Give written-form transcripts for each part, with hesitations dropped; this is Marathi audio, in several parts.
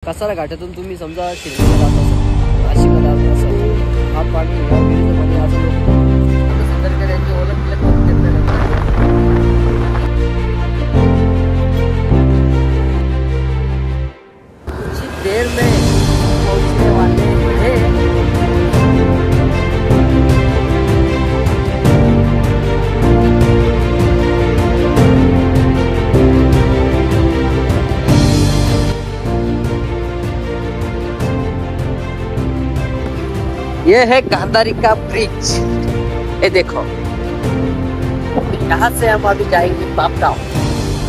कसारा घाटातून तुम्ही समजा शिर्डीला जात असाल, नाशिकला जात असाल, हा पाणी या विहिरीचं पाणी अजून आता सतर्क त्यांची ओळख बिलक करून घेतल्यानंतर कुछ देर में पहुंचने वाले हैं। ये है गांधारी का ब्रिज। ये देखो, यहाँ से हम अभी जाएंगे बापगांव,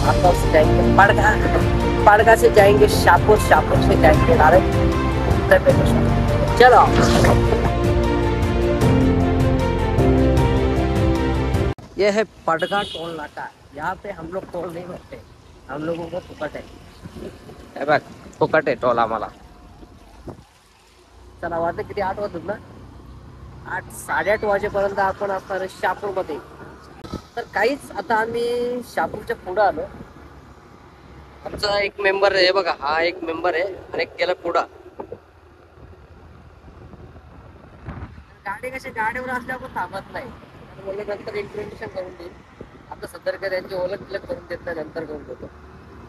बापगांव से जाएंगे पड़गा, पड़गा से जाएंगे शाहपुर, शाहपुर से जाएंगे नारायण। चलो ये है पड़गा टोल नाका। यहाँ पे हम लोग टोल नहीं भरते, हम लोगों को फुकट है, फुकट है टोल आम्हाला। चला वाजले किती 8 वाजत ना, 8 साडेआठ वाजेपर्यंत आपण असणार शहापूरमध्ये। तर काहीच आता आम्ही शहापूरच्या पुढे आलो। आमचा एक मेंबर आहे बघा, हा एक मेंबर आहे आणि एक गेला पुढा। गाडी कशी गाडीवर असल्यावर थांबत नाही, म्हणजे नंतर इंट्रोडक्शन करून देईल। आता सतर्क त्यांची ओळख बिलक करून देत नाही, नंतर करून देतो।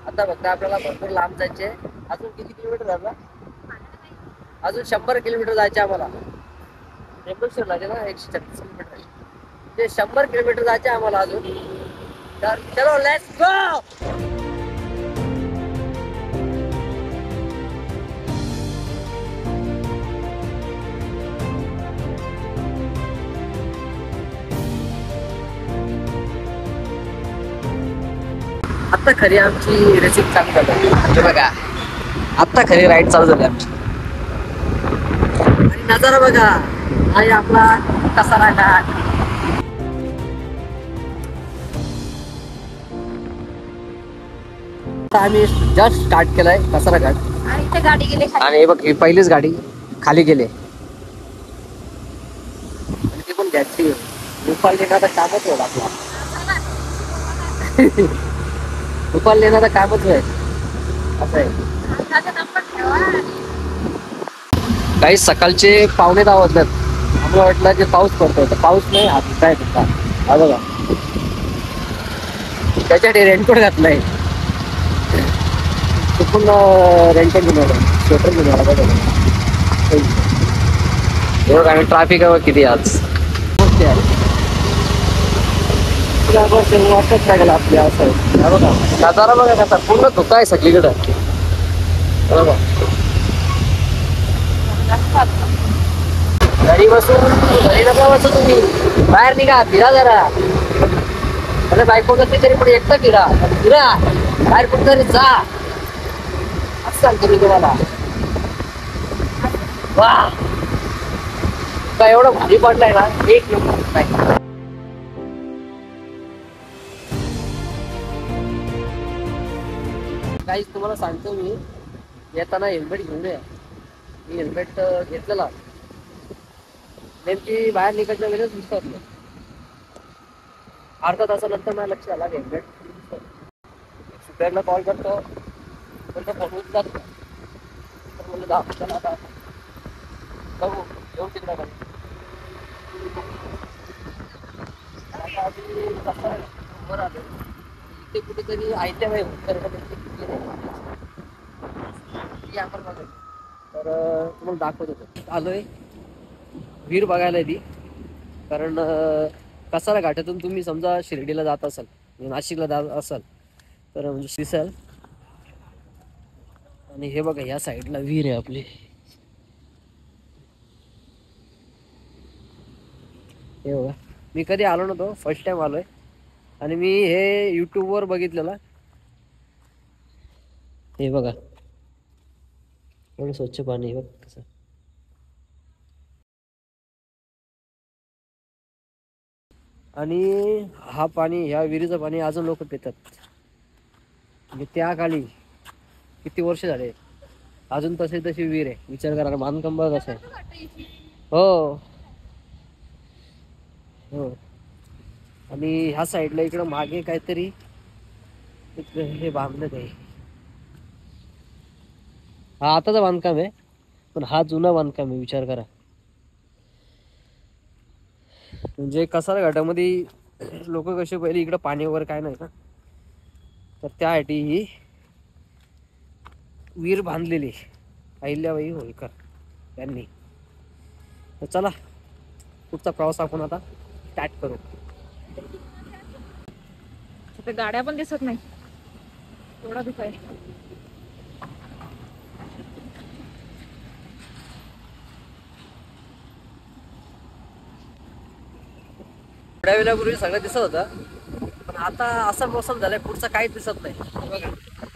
आता फक्त आपल्याला भरपूर लांब जायचे। अजून किती किलोमीटर झाला? अजून 100 किलोमीटर जायचे आम्हाला। टेम्परेचर लागे ना 136 किलोमीटर आहे, ते 100 किलोमीटर जायचे आम्हाला अजून। तर चलो लेट्स गो। आता खरी आमची रेसिंग चालू झाली बघा, आता खरी राईड चालू झाली आमची। आणि नजारा बघा, आहे आपला कसारा घाट। आम्ही जस्ट स्टार्ट केलाय कसारा घाट आणि इथे गाडी गेली खाली। आणि बघ ही पहिलीच गाडी खाली गेली आणि ती पण घ्यायची रुपाल लेण्याचं कामच होईल आपला। रुपाल लेण्याचं कामच होईल असं आहे। काही सकाळचे 9:15 वाजल्यात, आम्हाला वाटलं की पाऊस पडतोय, तर पाऊस नाही, हा काय तुमचा हा बघा, त्याच्यासाठी रेनकोट घातलाय, चुकून रेनकोट घेऊन आला, स्वेटर घेऊन आला बघा। बघा आणि ट्रॅफिक आहे किती आज, वाटत लागेल आपल्या असं बघा। नजारा बघा कसा, पूर्ण धुका आहे सगळीकडे बघा। घरी नका बसू तुम्ही, बाहेर निघा, फिरा जरा। अरे बायको करते तरी पण एकटा फिरा, बाहेर कुठं तरी जा, असं सांगतो मी तुम्हाला। वा का एवढं भारी पडलाय ना, एक नंबर नाही। काहीच तुम्हाला सांगतो मी, येताना हेल्मेट घेऊन या। मी हेल्मेट घेतलेला, नेमकी बाहेर निघायच्या वेळेस विसरलो। अर्धा तासानंतर मला लक्ष आला हेल्मेट। सुपरला कॉल करतो, त्यांचा फोन उचलत नाही, तर म्हणलं दाखवताना आता बघू येऊ तिकडे खाली। आता आधी वर आलो, इथे कुठेतरी आयत्या वेळ आपण बघायचं, तर तुम्हाला दाखवत होतो। आलोय विहीर बघायला ती, कारण कसारा घाटातून तुम्ही समजा शिर्डीला जात असाल, नाशिकला जात असाल, तर म्हणजे दिसाल। आणि हे बघा या साईडला विहीर आहे आपली, हे बघा। मी कधी आलो नव्हतो, फर्स्ट टाइम आलोय, आणि मी हे यूट्यूबवर बघितलेलं। हे बघा एवढं स्वच्छ पाणी बघ कसं, आणि हा पाणी, ह्या विहिरीचं पाणी अजून लोक पितात। म्हणजे त्या काळी किती वर्ष झाले, अजून तशी विहीर आहे। विचार करा बांधकाम बघ कसं आहे। हो हो, आणि ह्या साईडला इकडं मागे काहीतरी हे बांधलं आहे, हा आताचा बांधकाम आहे, पण हा जुना बांधकाम आहे. विचार करा, म्हणजे कसारा घाटामध्ये लोक कसे पहिले इकडं पाणी वगैरे काय नाही ना, तर त्यासाठी ही विहीर बांधलेली अहिल्याबाई होळकर यांनी. तर चला पुढचा प्रवास आपण आता स्टार्ट करू. तिथे गाड्या पण दिसत नाही, एवढा धुका आहे. थोड्या वेळापूर्वी सगळं दिसत होतं, पण आता असं मोसम झालंय पुढचं काहीच दिसत नाही. बघा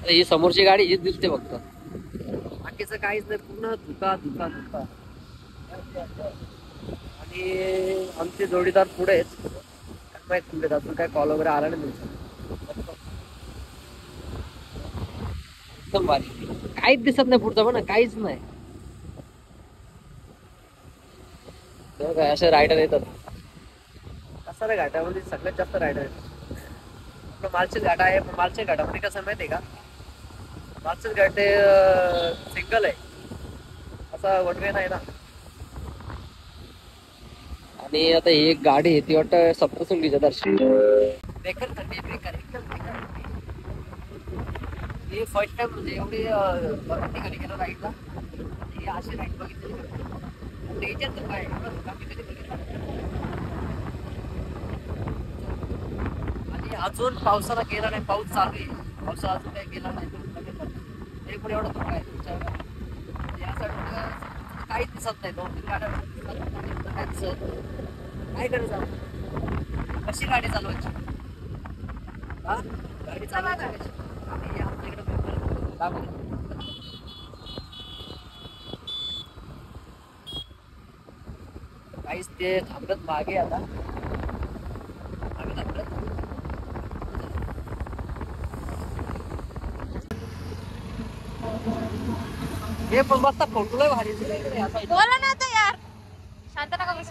ही समोरची गाडी हीच दिसते फक्त, बाकीचं काहीच नाही. पूर्ण धुका धुका धुका. आणि आमचे जोडीदार पुढे आहेत, काय माहित कुठे अजून काय कॉल वगैरे आला नाही त्यांचा. एकदम भारी, काहीच दिसत नाही पुढचं, पण काहीच नाही. बघा असे रायडर येतात कसारा घाटामध्ये, सगळ्यात जास्त रायडर येतात. आपलं मालशेज घाट आहे, पण मालशेज घाटामध्ये कसं माहिती आहे का, मालशेज घाट सिंगल आहे, असा वन वे नाही ना. आणि आता ही एक गाडी आहे, ती वाटतं सप्तशृंगीच्या दर्शन. बेकार थंडी, बेकार एकदम बेकार. हे फर्स्ट टाइम म्हणजे एवढी ठिकाणी गेलो राईडला, आणि अशी राईड बघितली याच्यात धोका आहे, एवढा धोका मी कधी बघितला. आणि अजून पावसाला गेला नाही, पाऊस चालू आहे, पावसाला अजून काही गेला नाही, तरी पण एवढा धोका आहे. या साईडला काहीच दिसत नाही, 2-3 गाड्या काय दिसत, काय करायचं, कशी गाडी चालवायची, हा गाडी चालवायची कशी. आणि आमच्या इकडे काहीच ते थांबत मागे, आता आम्ही थांबत. हे पण मस्त फोटो लय भारी दिसले. बोला ना आता यार, शांत नका बस.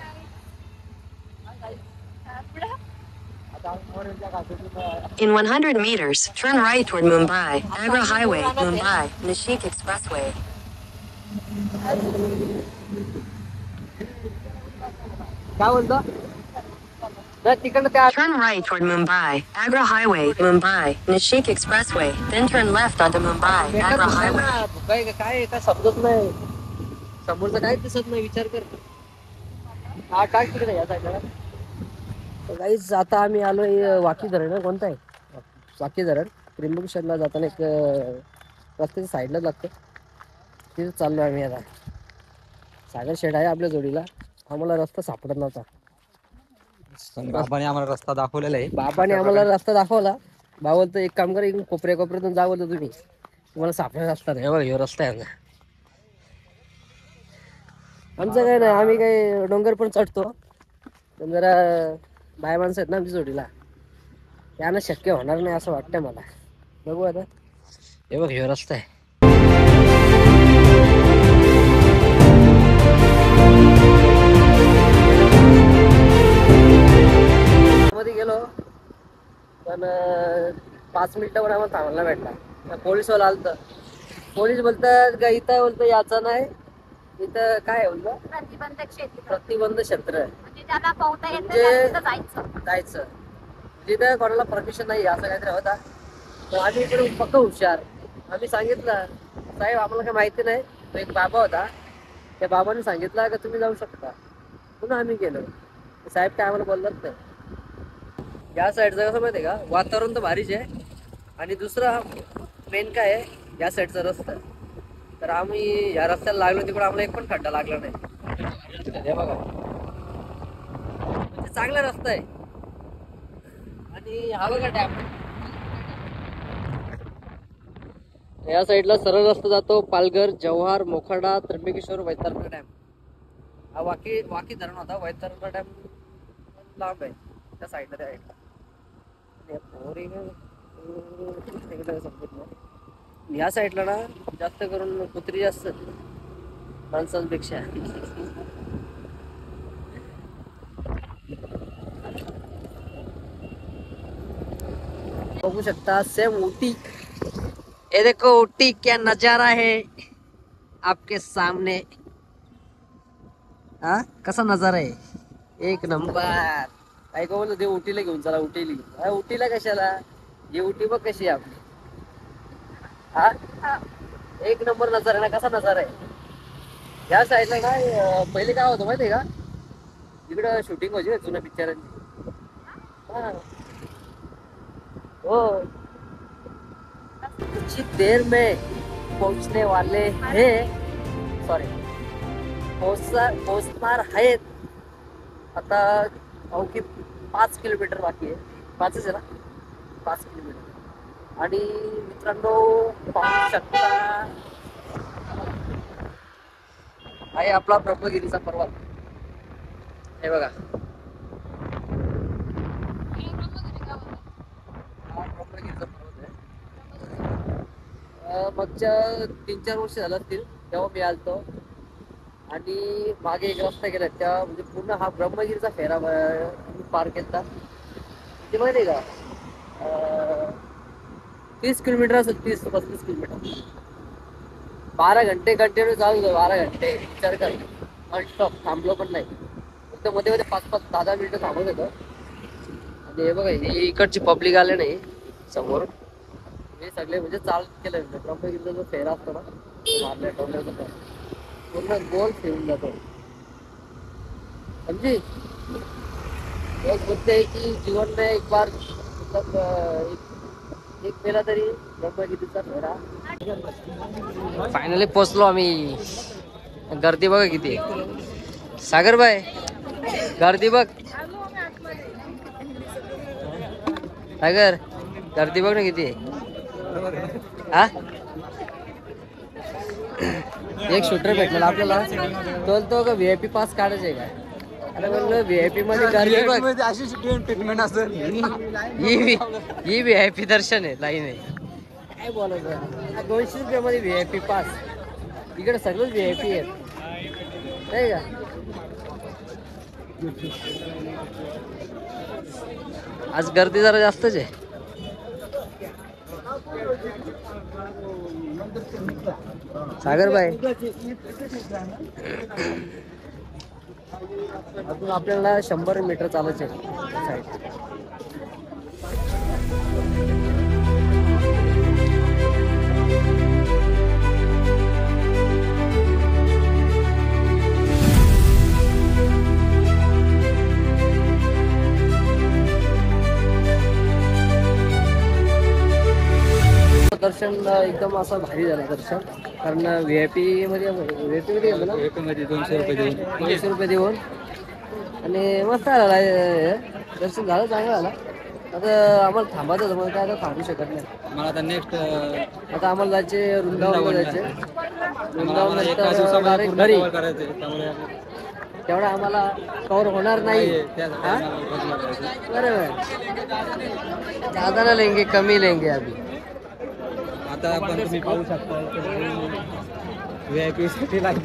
In 100 meters, turn right toward Mumbai, Agra Highway, Mumbai, Nashik Expressway. काय बोलतो नाही तिकडनं त्या Turn right toward Mumbai, Agra Highway, Mumbai, Nashik Expressway, then turn left onto Mumbai, Agra Highway. काय काय समजत नाही, समोरचं काहीच दिसत नाही. विचार कर, हा काय तिकडे या साईडला. गाईज आता आम्ही आलोय वाकी धरण. कोणतं आहे वाकी धरण? त्र्यंबकेश्वरला जाताना एक रस्त्याच्या साईडला लागतं, तिथे चाललो आम्ही आता. सागर शेड आहे आपल्या जोडीला, आम्हाला रस्ता सापडत नव्हता. बाबाने आम्हाला रस्ता दाखवलेला आहे. बाबाने आम्हाला रस्ता दाखवला. बाबा बोलतो एक काम करा, कोपऱ्या कोपऱ्यातून जा बोलतो, तुम्ही तुम्हाला सापडत रस्ता नाही. बघा ह्यो रस्ता आहे आमचं. काय नाही, आम्ही काही डोंगर पण चढतो, पण जरा बाय माणसं आहेत ना आमच्या जोडीला, यानं शक्य होणार नाही असं वाटतंय मला. बघू आता. हे बघ ह्यो रस्ता आहे. मध्ये गेलो पण 5 मिनिटं पण आम्हाला थांबायला भेटला. पोलीसवाला आलत, पोलीस बोलतात का इथं, बोलतो याचं नाही, इथं काय बोलतो प्रतिबंध क्षेत्र आहे, म्हणजे जायचं तिथं कोणाला परमिशन नाही असं काहीतरी होता. तर आम्ही इकडे फक्त हुशार, आम्ही सांगितलं साहेब आम्हाला काही माहिती नाही. तो एक बाबा होता, त्या बाबाने सांगितलं का तुम्ही जाऊ शकता, पुन्हा आम्ही गेलो. साहेब काय आम्हाला बोललाच नाही. या साईडचं कसं माहिती आहे का, वातावरण तर भारीच आहे, आणि दुसरा मेन काय आहे या साईडचा रस्ता. तर आम्ही या रस्त्याला लागलो, तिकडे आम्हाला एक पण खड्डा लागला नाही. हे बघा म्हणजे चांगला रस्ता आहे. आणि हा बघा डॅम, या साईडला सरळ रस्ता जातो पालघर, जव्हार, मोखाडा, त्र्यंबकेश्वर, वैतरणा डॅम. हा वाकी धरण होता. वैतरणा डॅम लांब आहे त्या साईडला, त्या साईडला समजत नाही. या साईडला ना जास्त करून कुत्री जास्त माणसांपेक्षा. बघू शकता सेम ऊटी. ये देखो ऊटी क्या नजारा है. आपके सामने हा कसा नजारा आहे एक नंबर. काय का बोलतो ते उटीला घेऊन चला उटीली. उटीला कशाला ही उटी बघ कशी आहे आपली. हा एक नंबर नजारा ना. कसा नजारा आहे या साईडला. काय पहिले काय होतं माहितीये का इकडं शूटिंग व्हायची ना जुन्या पिक्चरांची. हा हो कुछ ही देर में पहुंचने वाले हैं. सॉरी पोहोचणार आहेत आता. अवघी 5 किलोमीटर बाकी आहे. 5च आहे ना 5 किलोमीटर. आणि मित्रांनो पाहू शकता आहे आपला ब्रह्मगिरीचा पर्वत. हे बघा हा ब्रह्मगिरीचा पर्वत आहे. मागच्या 3-4 वर्ष झालं असतील तेव्हा मी आलतो. आणि मागे एक रस्ता गेला त्या म्हणजे पूर्ण हा ब्रह्मगिरीचा फेरा पार केला. ते माहिती आहे का 30 किलोमीटर असेल. 30-35 किलोमीटर. 12 घंटे कंटिन्यू चालू होतं. 12 घंटे विचार कर. नॉनस्टॉप थांबलो पण नाही. फक्त मध्ये मध्ये 5-10 मिनिटं थांबत होतं. आणि हे बघा हे इकडची पब्लिक आले नाही समोर. हे सगळे म्हणजे चालत केलं. ब्रह्मगिरीचा जो फेरा असतो ना मारल्या टोल्याचा पूर्ण गोल फिरून जातो. समजी एक मुद्दे आहे की जीवन में एक बार मतलब एक पेला तरी ब्रह्मगिरीचा फेरा. फायनली पोचलो आम्ही. गर्दी बघा किती आहे. सागर भाई गर्दी बघ. सागर गर्दी बघ ना किती आहे. हा एक शूटर भेटलेला आपल्याला. बोलतो का VIP पास काढायचे का. अरे म्हणलं VIP मध्ये गर्दी बघ. अशी ट्रीटमेंट असेल. ही VIP दर्शन आहे लाईन आहे. काय बोलायचं 200 रुपयामध्ये VIP पास. इकडे सगळंच VIP आहेत नाही का. आज गर्दी जरा जास्तच आहे. सागर भाई अजून आपल्याला 100 मीटर चालायचे साईड. दर्शन एकदम असं भारी झालं दर्शन. कारण VIP मध्ये गेलो ना. VIP मध्ये 200 रुपये देऊन 200 रुपये देऊन आणि मस्त झाला दर्शन. झालं चांगलं झालं. आता आम्हाला थांबायचं होतं मग काय आता थांबू शकत नाही. मला आता नेक्स्ट आता आम्हाला जायचे वृंदावनला जायचे. वृंदावन एका नंतर दिवसामध्ये direct घरी. पूर्ण cover करायचंय. त्यामुळे तेवढा आम्हाला कव्हर होणार नाही. त्यासाठी हा? आम्हाला बदलावं लागेल. बरोबर ज्यादा ना लेंगे कमी लेंगे अभी. आता आपण तुम्ही पाहू शकता VIP साठी लाईन.